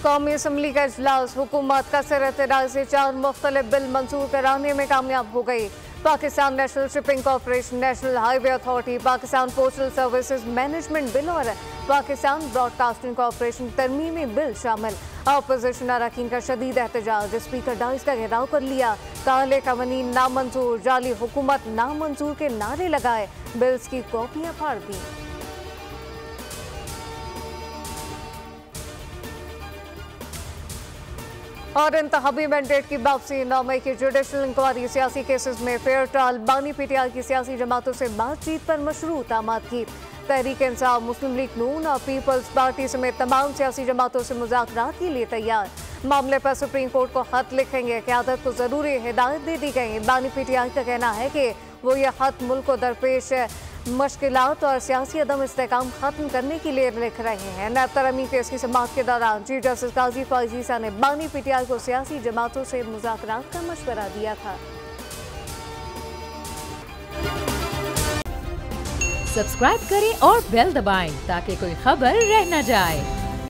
कौमी असम्बली का इजलास हुकूमत का सिर से 4 मुख्तलिफ बिल मंजूर कराने में कामयाब हो गई। Pakistan national shipping corporation, national highway authority, Pakistan postal services management bill और पाकिस्तान ब्रॉडकास्टिंग कॉरपोरेशन तरमीमी बिल शामिल। अपोजिशन अरकान का शदीद एहतजाज, स्पीकर डाइस का घेराव कर लिया। काले कवानीन नामंजूर, जाली हुकूमत नामंजूर के नारे लगाए, बिल्स की कॉपियां फाड़ दी। और इंतखाबी मैंडेट की वापसी, 9 मई की जुडिशल इंक्वायरी, सियासी केसेस में फेयर ट्रायल, बानी पीटीआई की सियासी जमातों से बातचीत पर मशरूत आमाद की। तहरीक इंसाफ, मुस्लिम लीग नून और पीपल्स पार्टी समेत तमाम सियासी जमातों से मुज़ाकरात के लिए तैयार। मामले पर सुप्रीम कोर्ट को खत लिखेंगे, क़यादत को जरूरी हिदायत दे दी गई। बानी पीटीआई का कहना है कि वो यह खत मुल्क को दरपेश मुश्किलात और सियासी अदम इस्तेहकाम खत्म करने के लिए लिख रहे हैं। नैब तरमीम केस की समाअत के दौरान चीफ जस्टिस काजी फॉयज ईसा ने बानी पीटीआई को सियासी जमातों से मुज़ाकरात का मशवरा दिया था। सब्सक्राइब करें और बेल दबाएं ताकि कोई खबर रह न जाए।